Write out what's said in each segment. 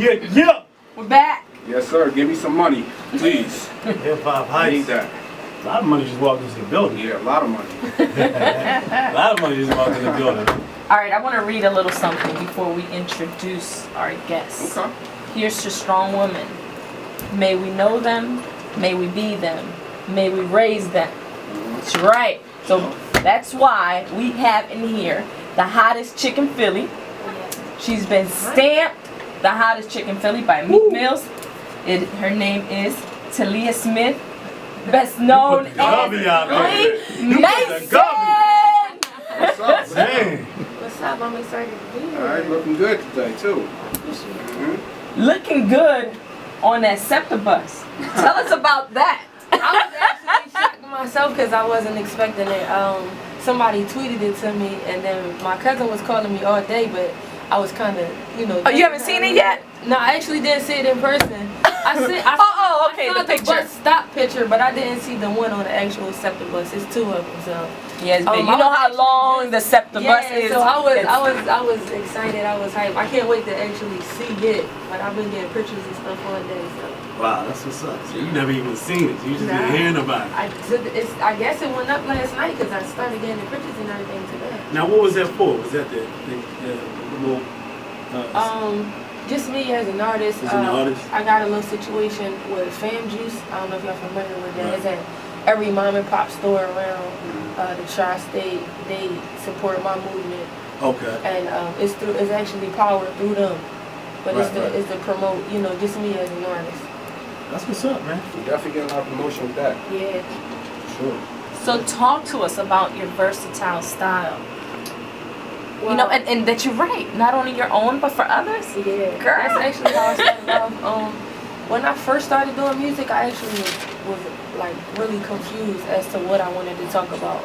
Yeah. We're back. Yes, sir. Give me some money, please. Hip Hop I need Heist. that. A lot of money just walked into the building. Yeah, a lot of money. A lot of money just walked into the building. All right, I want to read a little something before we introduce our guests. Okay. Here's to strong women. May we know them, may we be them, may we raise them. That's right. So that's why we have in here the hottest chick in Philly. She's been stamped the hottest chick in Philly by Meek Mills. Her name is Talia Smith, best known as Lee Mazin. What's up? Dang. What's up? I'm excited to be here. All right, looking good today, too. Looking good on that SEPTA bus. Tell us about that. I was actually shocked myself because I wasn't expecting it. Somebody tweeted it to me, and then my cousin was calling me all day, but I was kind of, you know. Oh, you haven't seen it yet? No, I actually didn't see it in person. I Okay, saw the picture. bus stop picture, but I didn't see the one on the actual SEPTA bus. It's two of them, so. Yes, you know how long the SEPTA bus is. So I was excited. I was hyped. I can't wait to actually see it. But I've been getting pictures and stuff all day. So. Wow, that's what's up. So you never even seen it. You just been hearing about it. I guess it went up last night because I started getting the pictures and everything today. Now, what was that for? Was that the little? Just me as an artist. As an artist? I got a little situation with Fam Juice. I don't know if y'all familiar with that. Right. It's at every mom and pop store around the tri-state. They support my movement. Okay. And it's actually powered through them. But Right, it's to promote, you know, just me as an artist. That's what's up, man. We definitely getting a lot of promotion with that. Yeah. Sure. So talk to us about your versatile style. Well, You know, and that you write, not only your own, but for others. Yeah. Girl. That's actually how I started off. When I first started doing music, I actually was like really confused as to what I wanted to talk about.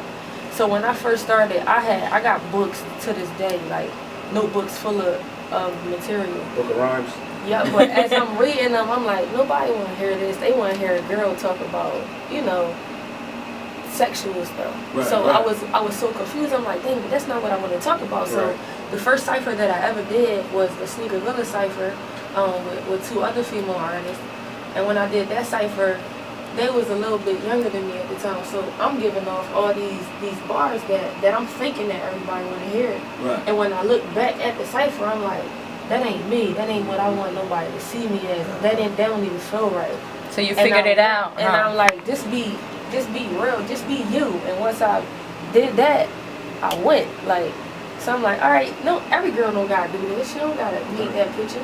So when I first started, I got books to this day, like notebooks full of material. Book of rhymes. Yeah, but as I'm reading them, I'm like, nobody want to hear this. They want to hear a girl talk about, you know, sexual stuff. Right, so right. I was so confused. I'm like, dang, but that's not what I want to talk about. So Right. the first cipher that I ever did was the Sneaker Villa cipher with two other female artists. And when I did that cipher, they was a little bit younger than me at the time. So I'm giving off all these bars that I'm thinking that everybody want to hear. Right. And when I look back at the cipher, I'm like, that ain't me. That ain't what I want nobody to see me as. That don't even feel right. So you figured it out. And I'm like, just be real, just be you. And once I did that, I went like, so I'm like, all right, no, every girl don't gotta do this. She don't gotta paint that picture.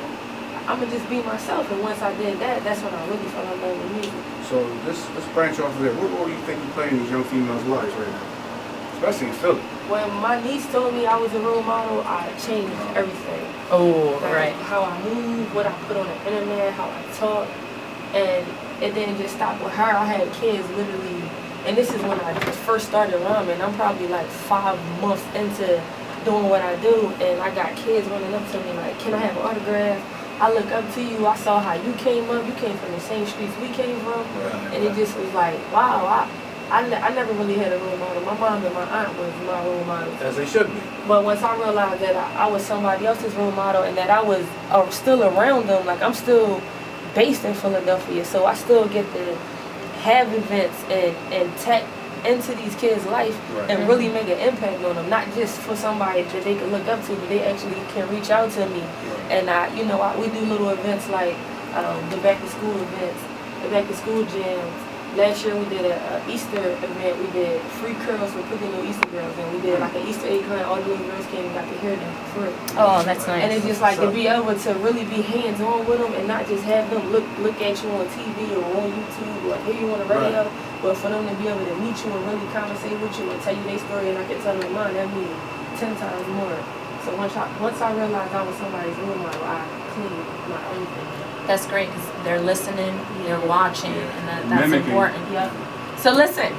I'ma just be myself. And once I did that, that's when I really fell in love with music. So let's branch off of there. What role do you think you play in these young females' lives right now? Especially in Philly. When my niece told me I was a role model, I changed everything. Oh, Like, right. how I move, what I put on the internet, how I talk. And it didn't just stop with her. I had kids literally, and this is when I just first started rhyming. I'm probably like 5 months into doing what I do, and I got kids running up to me like, can I have an autograph? I look up to you, I saw how you came up, you came from the same streets we came from, and it just was like, wow, I never really had a role model. My mom and my aunt was my role models. As they should be. But once I realized that I was somebody else's role model and that I was still around them, like I'm still based in Philadelphia, so I still get to have events and tech into these kids' life and really make an impact on them. Not just for somebody that they can look up to, but they actually can reach out to me. And we do little events like the back to school events, the back to school jams. Last year we did a Easter event. We did free curls for cooking little Easter girls, and we did like an Easter egg hunt. All the little girls came and got to hear them for free. Oh, that's nice. And it's just like to be able to really be hands-on with them and not just have them look at you on TV or on YouTube or hear you on the radio, but for them to be able to meet you and really conversate with you and tell you their story and I can tell them mine, that means 10 times more. So once I realized I was somebody's role model, I cleaned my everything. That's great because they're listening, they're watching, and that's Mimicking. important. Yeah. So listen,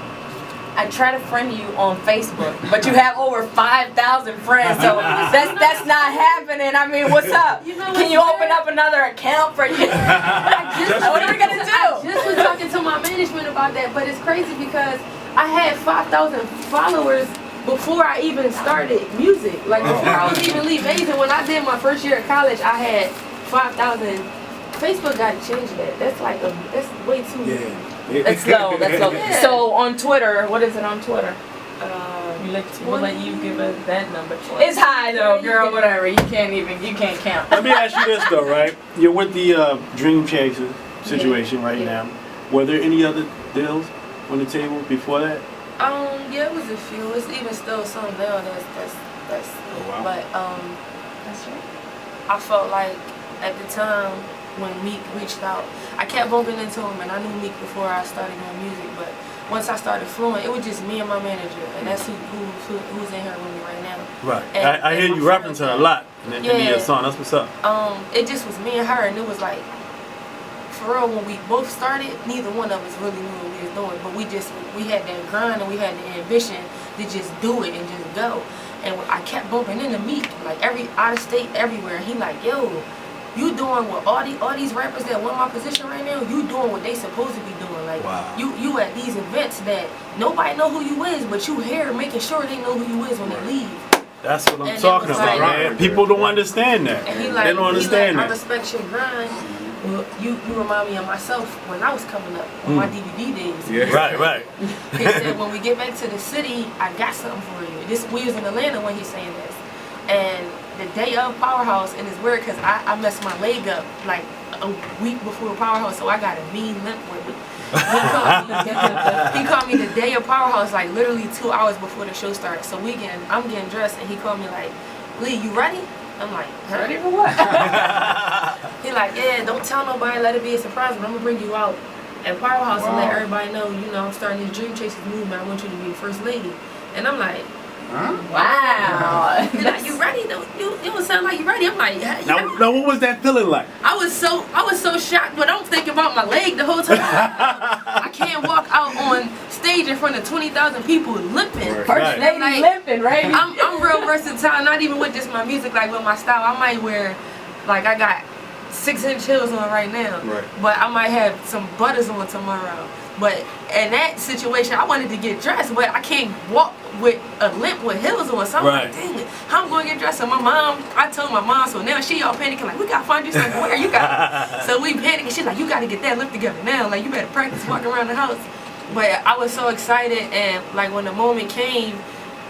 I try to friend you on Facebook, but you have over 5,000 friends, so that's not happening. I mean, what's up? Can you open up another account for you? What are we gonna do? I just was talking to my management about that, but it's crazy because I had 5,000 followers before I even started music. Like before I was even Lee Mazin, when I did my first year of college, I had 5,000. Facebook got to change that. That's like that's way too. Yeah. That's low. That's low. Yeah. So on Twitter, what is it on Twitter? We'll let you give us that number. It's high though, girl. Whatever. You can't count. Let me ask you this though, right? You're with the Dream Chaser situation right now. Were there any other deals on the table before that? Yeah, it was a few. It's even still some now. That's. Oh, wow. But That's right. I felt like at the time when Meek reached out, I kept bumping into him, and I knew Meek before I started doing music. But once I started flowing, it was just me and my manager, and that's who's in here with me right now. Right. And I hear you reference her a lot in your song. That's what's up. It just was me and her, and it was like, for real, when we both started, neither one of us really knew what we was doing, but we had that grind and we had the ambition to just do it and just go. And I kept bumping into Meek, like out of state, everywhere. He like, yo, you doing what all these rappers that want my position right now, you doing what they supposed to be doing. Like, wow. you at these events that nobody know who you is, but you here making sure they know who you is when they leave. That's what I'm And talking it was about, like- man. People don't understand that. And he They like, don't understand I that. respect your grind. Well, you remind me of myself when I was coming up on my DVD days. Yeah. Right. He said, when we get back to the city, I got something for you. We was in Atlanta when he's saying this. And the day of Powerhouse, and it's weird because I messed my leg up like a week before Powerhouse, so I got a mean limp with me. He called me the day of Powerhouse, like literally 2 hours before the show starts. So I'm getting dressed, and he called me like, Lee, you ready? I'm like, huh? Ready for what? He like, yeah, don't tell nobody, let it be a surprise, but I'm gonna bring you out at Powerhouse and let everybody know, I'm starting this Dream Chasers movement. I want you to be the first lady. And I'm like, Huh? Wow. he like, you ready? You don't sound like you ready. I'm like, yeah. Now, what was that feeling like? I was so shocked, but I'm thinking about my leg the whole time. I can't walk out on stage in front of 20,000 people limping. First Right. lady Like, limping, right? I'm real versatile, not even with just my music, like with my style. I might wear, like I got 6-inch heels on right now, Right. but I might have some butters on tomorrow. But in that situation, I wanted to get dressed, but I can't walk with a limp with heels on. So I'm like, dang it, how I'm going to get dressed? So I told my mom, so now she all panicking, like, we got to find you something to wear. You got So we panicking. She's like, you got to get that lip together now. Like, you better practice walking around the house. But I was so excited, and like when the moment came,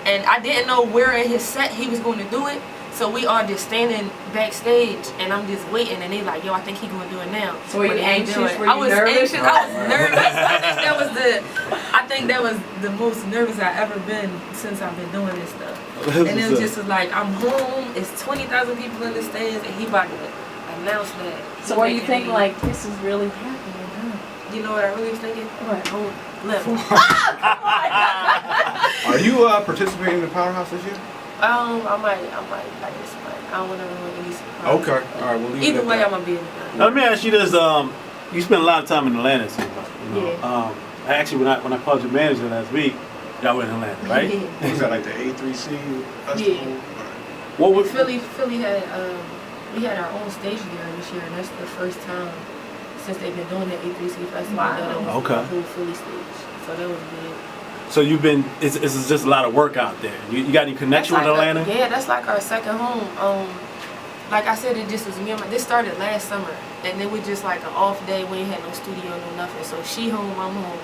and I didn't know where in his set he was going to do it. So we all just standing backstage, and I'm just waiting, and they like, yo, I think he gonna do it now. So were you But he ain't anxious? do it. Were you I was nervous? anxious. I was nervous. I think that was the most nervous I've ever been since I've been doing this stuff. And it was just like, I'm home. It's 20,000 people in the stands, and he about to announce that. So were you thinking like, this is really happening, huh? You know what I really was thinking? What? Home level. Are you participating in the Powerhouse this year? I might. I don't want to ruin any surprise. Okay. All right. We'll leave Either it way, at I'm that. gonna be in the Now, let me ask you this. You spent a lot of time in Atlanta, so, Yeah. actually, when I called your manager last week, y'all were in Atlanta, right? Yeah. Was that like the A3C festival? Yeah. What was Philly had we had our own stage there this year, and that's the first time since they've been doing the A3C festival Wow. that it was Okay. a whole Philly stage. So that was big. So you've been, it's just a lot of work out there. You got any connection with Atlanta? Yeah, that's like our second home. Like I said, it just was me and this started last summer, and it was just like an off day. We ain't had no studio, no nothing. So she home, I'm home.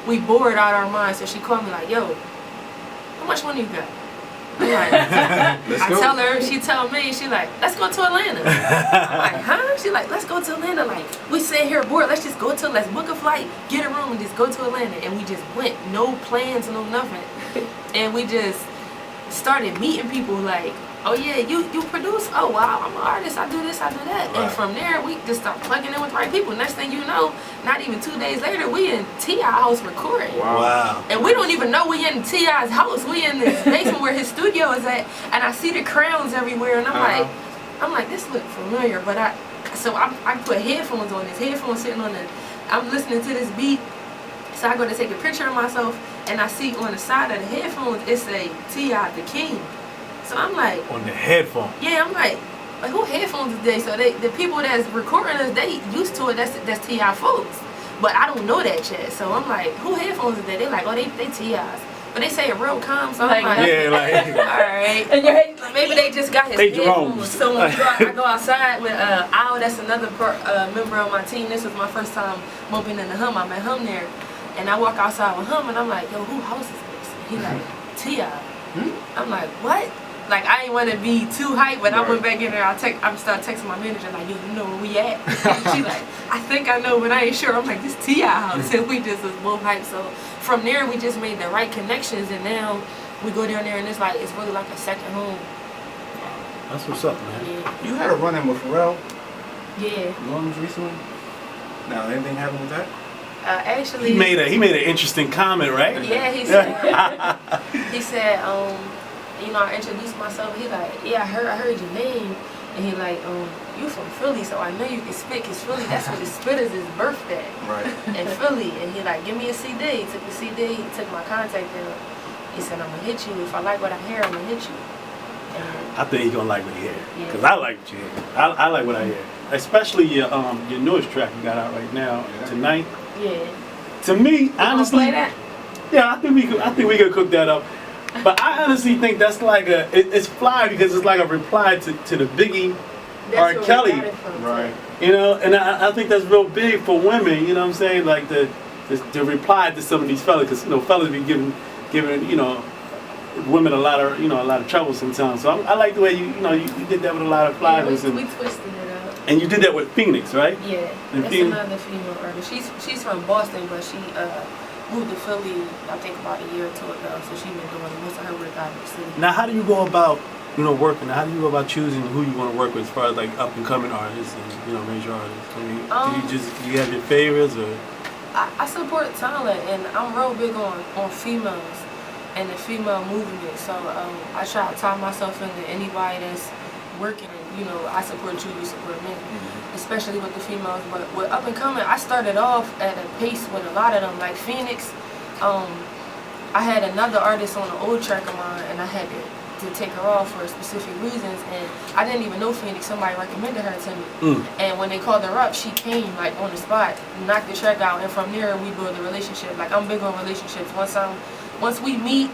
We bored out our minds, so she called me like, yo, how much money you got? I'm like, I tell her, she tell me, she like, let's go to Atlanta. I'm like, huh? She like, let's go to Atlanta. Like, we sit here bored, let's book a flight, get a room, and just go to Atlanta. And we just went, no plans, no nothing. And we just started meeting people like, oh yeah, you produce? Oh wow, I'm an artist, I do this, I do that. Right. And from there, we just start plugging in with the right people. Next thing you know, not even 2 days later, we in T.I. house recording. Wow. And we don't even know we in T.I.'s house. We in this basement where his studio is at, and I see the crowns everywhere, and I'm like, this look familiar, but I put headphones on. This headphones sitting on I'm listening to this beat, so I go to take a picture of myself, and I see on the side of the headphones it say T.I. the King. So I'm like, On the headphone. yeah, I'm like who headphones is they? So the people that's recording us, they used to it. That's T.I. folks, but I don't know that yet. So I'm like, who headphones is they? They like, oh, they T.I.'s. But they say it real calm, so Like, I'm like, Yeah, like alright. And your head, Maybe they just got his They headphones. drones. So when I go outside with Al, that's another member of my team. This was my first time bumping into him. I met him there, and I walk outside with him, and I'm like, yo, who house is this? And he like, T.I. I'm like, what? Like, I ain't want to be too hyped, but I went back in there. I started texting my manager, like, yo, you know where we at? And she like, I think I know, but I ain't sure. I'm like, this T.I. house. And we just was both hyped. So from there, we just made the right connections, and now we go down there, and it's like, it's really like a second home. that's what's up, man. Yeah. You had a run-in with Pharrell Yeah. Williams recently. Now, anything happened with that? Actually, He made an interesting comment, right? yeah, he said, he said, you know, I introduced myself. He like, yeah, I heard your name, and he like, you from Philly, so I know you can spit, cause Philly, that's where the spitters is birthday. Right. In Philly, and he like, give me a CD. He took the CD, he took my contact down. He said, I'm gonna hit you. If I like what I hear, I'm gonna hit you. And I think he's gonna like what he hear. Yeah. Cause I like what you hear. I like what I hear. Especially your newest track you got out right now, Tonight. yeah, To me, you gonna honestly, play that? yeah, I think we could cook that up. But I honestly think that's like it's fly because it's like a reply to the Biggie that's R. where we Kelly. got it from, Right. You know, and I think that's real big for women. You know what I'm saying? Like the reply to some of these fellas, because you know fellas be giving you know women a lot of trouble sometimes. So I like the way you did that with a lot of Yeah, flyers, we twisted it up. and you did that with Phoenix, right? Yeah, And that's Phoenix- another female artist. She's from Boston, but she moved to Philly, I think about a year or two ago. So she's been doing most of her work out of the city. Now, how do you go about working? How do you go about choosing who you want to work with as far as like up and coming artists and major artists? I mean, do you have your favorites or? I support talent, and I'm real big on females and the female movement. So I try to tie myself into anybody that's working. And, I support you, you support me, especially with the females. But with up and coming, I started off at a pace with a lot of them, like Phoenix. I had another artist on an old track of mine, and I had to take her off for specific reasons, and I didn't even know Phoenix. Somebody recommended her to me, and when they called her up, she came like on the spot, knocked the track out, and from there we build a relationship. Like, I'm big on relationships. Once we meet,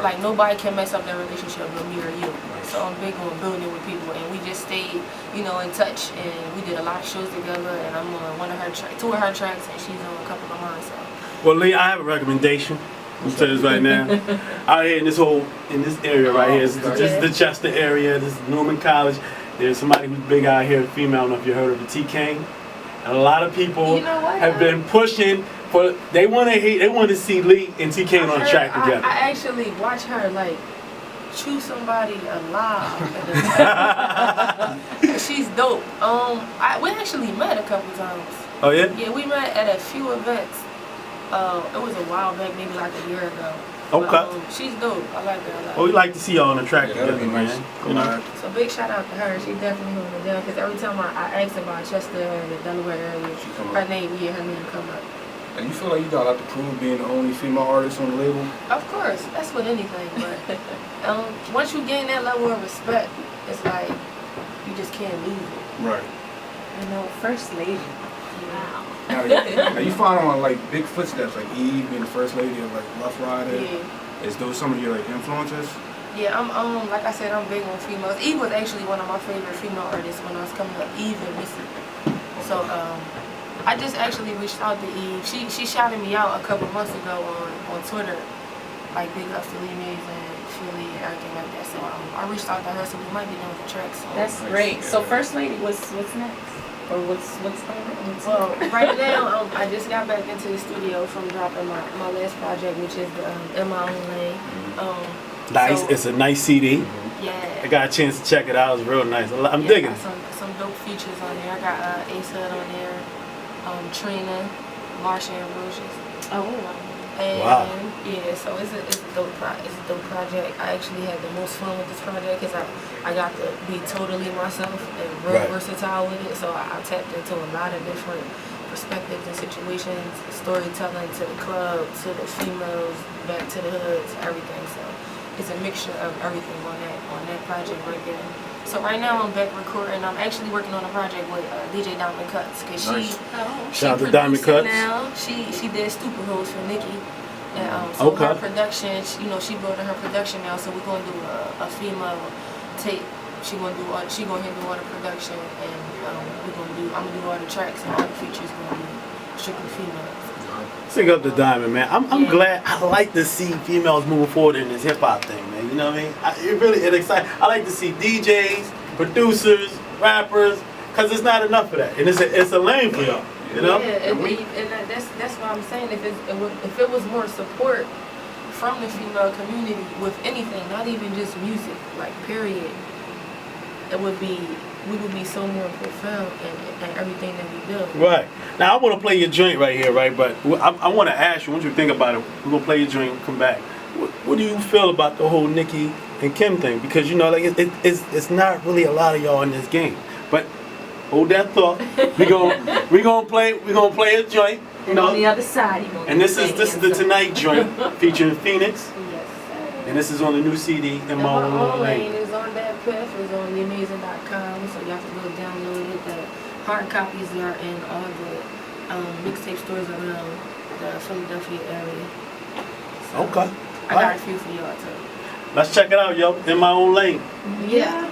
like, nobody can mess up their relationship with me or you. So I'm big on building with people, and we just stayed, in touch, and we did a lot of shows together, and I'm on two of her tracks, and she's on a couple of mine. So. Well, Lee, I have a recommendation. I'm telling you this right now. Out here in this area right here, this is the Chester area. This is Norman College. There's somebody who's big out here, female. I don't know if you heard of it, T. Kane. And a lot of people have been pushing for. They want to see Lee and T. Kane on the track together. I actually watch her like chew somebody alive. She's dope. We actually met a couple times. Oh yeah. Yeah, we met at a few events. It was a while back, maybe like a year ago. Okay. But, she's dope. I like her. Well, we like to see y'all on the track Yeah, that'd together, be man. nice. So big shout out to her. She definitely holding it down. Because every time I ask about Chester or the Delaware area, her name come up. And you feel like you got a lot to prove being the only female artist on the label? Of course, that's with anything. But once you gain that level of respect, it's like you just can't lose it. Right. First lady. Wow. Now you follow on like big footsteps, like Eve being the first lady of like Rough Rider. Yeah. Is those some of your like influences? Yeah, I'm like I said, I'm big on females. Eve was actually one of my favorite female artists when I was coming up. Eve and Missy. So I just actually reached out to Eve. She shouted me out a couple months ago on Twitter, like big up to Lee Mazin, Philly, and everything like that. So I reached out to her, so we might be doing the tracks. So. That's great. So first lady, what's next? Or what's Well, right now, I just got back into the studio from dropping my last project, which is In My Own Lane. Nice. So, It's a nice CD. yeah. I got a chance to check it out. It's real nice. I'm digging I got some dope features on there. I got Ace Hood on there, Trina, Marsha and Roses. Oh, wow. And Wow. yeah, so it's a dope project. I actually had the most fun with this project because I got to be totally myself and real versatile with it. So I tapped into a lot of different perspectives and situations, storytelling to the club, to the females, back to the hoods, everything. So it's a mixture of everything on that project right there. So right now I'm back recording. I'm actually working on a project with DJ Diamond Cuts because she Shout out to Diamond producing Cuts. now. She did Stupid Hoes for Nicki. And so Okay. her production, she building her production now. So we're gonna do a female tape. She gonna handle all the production, and I'm gonna do all the tracks, and all the features gonna be strictly females. Sing up the diamond, man. I'm Yeah. glad. I like to see females moving forward in this hip hop thing, man. You know what I mean? It excites. I like to see DJs, producers, rappers, cause it's not enough for that, and it's a lane for y'all. You know? Yeah, that's why I'm saying if it was more support from the female community with anything, not even just music, like period, we would be so more profound in everything that we do. Right. Now I want to play your joint right here, right? But I want to ask you, what you think about it? We're gonna play your joint, come back. What do you feel about the whole Nicki and Kim thing? Because like it's not really a lot of y'all in this game. But hold that thought. We gonna play a joint. And on the other side, you And this is the Tonight joint featuring Phoenix. Yes. And this is on the new CD, In My Own Lane. Is on that Piff, is on leamazin.com, so y'all can go download it. The hard copies are in all the mixtape stores around the Philadelphia area. So Okay. I got a few for y'all too. Let's check it out, yo. In My Own Lane. Yeah.